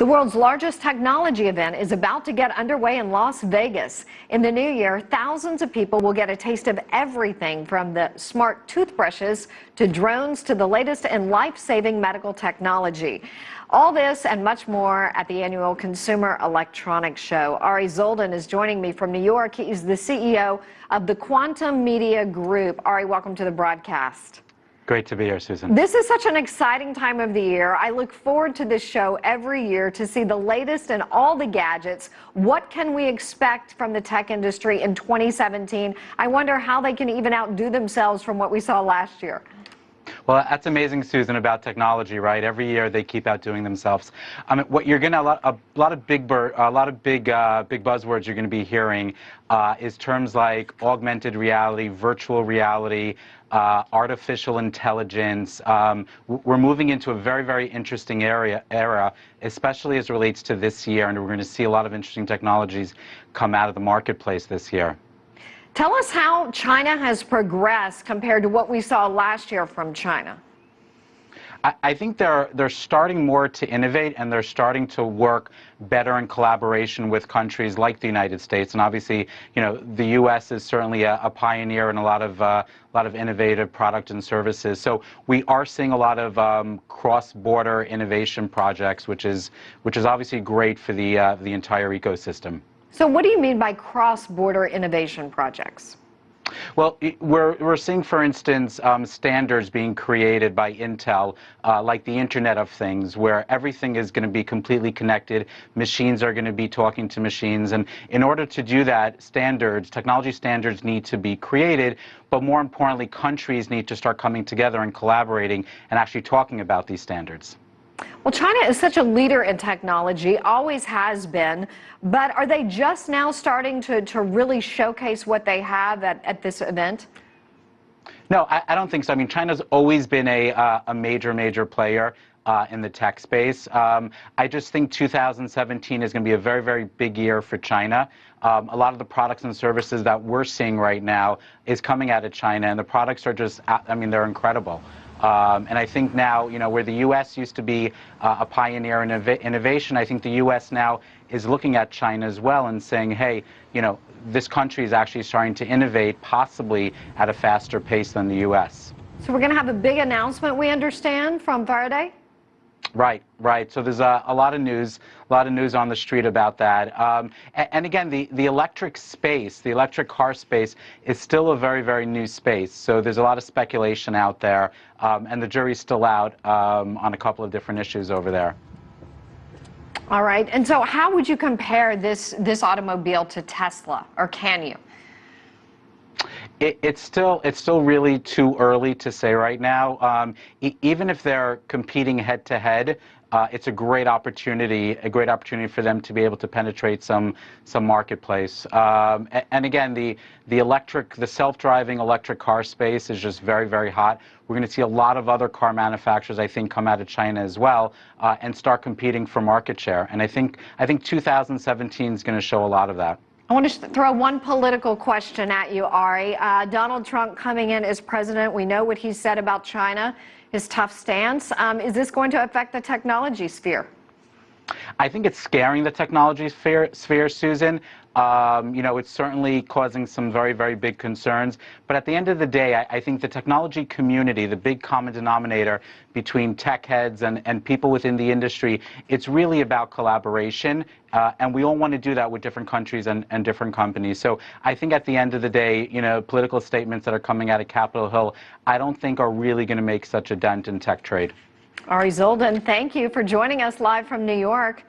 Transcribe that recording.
The world's largest technology event is about to get underway in Las Vegas. In the new year, thousands of people will get a taste of everything from the smart toothbrushes to drones to the latest in life-saving medical technology. All this and much more at the annual Consumer Electronics Show. Ari Zoldan is joining me from New York. He is the CEO of the Quantum Media Group. Ari, welcome to the broadcast. Great to be here, Susan. This is such an exciting time of the year. I look forward to this show every year to see the latest in all the gadgets. What can we expect from the tech industry in 2017? I wonder how they can even outdo themselves from what we saw last year. Well, that's amazing, Susan, about technology, right? Every year they keep outdoing themselves. What you're going to a lot of big buzzwords you're going to be hearing is terms like augmented reality, virtual reality, artificial intelligence. We're moving into a very, very interesting era, especially as it relates to this year, and we're going to see a lot of interesting technologies come out of the marketplace this year. Tell us how China has progressed compared to what we saw last year from China. I think they're starting more to innovate, and they're starting to work better in collaboration with countries like the United States. And obviously, you know, the U.S. is certainly a pioneer in a lot of innovative product and services. So we are seeing a lot of cross-border innovation projects, which is obviously great for the entire ecosystem. So what do you mean by cross-border innovation projects? Well, we're seeing, for instance, standards being created by Intel, like the Internet of Things, where everything is going to be completely connected. Machines are going to be talking to machines. And in order to do that, technology standards need to be created. But more importantly, countries need to start coming together and collaborating and actually talking about these standards. Well, China is such a leader in technology, always has been, but are they just now starting to really showcase what they have at this event? No, I don't think so. I mean, China's always been a major player in the tech space. I just think 2017 is going to be a very, very big year for China. A lot of the products and services that we're seeing right now is coming out of China, and the products are just, I mean, they're incredible. And I think now, you know, where the U.S. used to be a pioneer in innovation, I think the U.S. now is looking at China as well and saying, hey, you know, this country is actually starting to innovate, possibly at a faster pace than the U.S. So we're going to have a big announcement, we understand, from Faraday? Right. So there's a lot of news on the street about that. And again, the electric space, the electric car space, is still a very, very new space. So there's a lot of speculation out there, and the jury's still out on a couple of different issues over there. All right. And so how would you compare this automobile to Tesla, or can you? It's still really too early to say right now. Even if they're competing head to head, it's a great opportunity for them to be able to penetrate some marketplace. And again, the self-driving electric car space is just very, very hot. We're going to see a lot of other car manufacturers, I think, come out of China as well and start competing for market share. And I think 2017 is going to show a lot of that. I want to throw one political question at you, Ari. Donald Trump coming in as president, we know what he said about China, his tough stance. Is this going to affect the technology sphere? I think it's scaring the technology sphere, Susan. You know, it's certainly causing some very, very big concerns. But at the end of the day, I think the technology community, the big common denominator between tech heads and people within the industry, it's really about collaboration. And we all want to do that with different countries and different companies. So I think at the end of the day, you know, political statements that are coming out of Capitol Hill, I don't think are really going to make such a dent in tech trade. Ari Zoldan, thank you for joining us live from New York.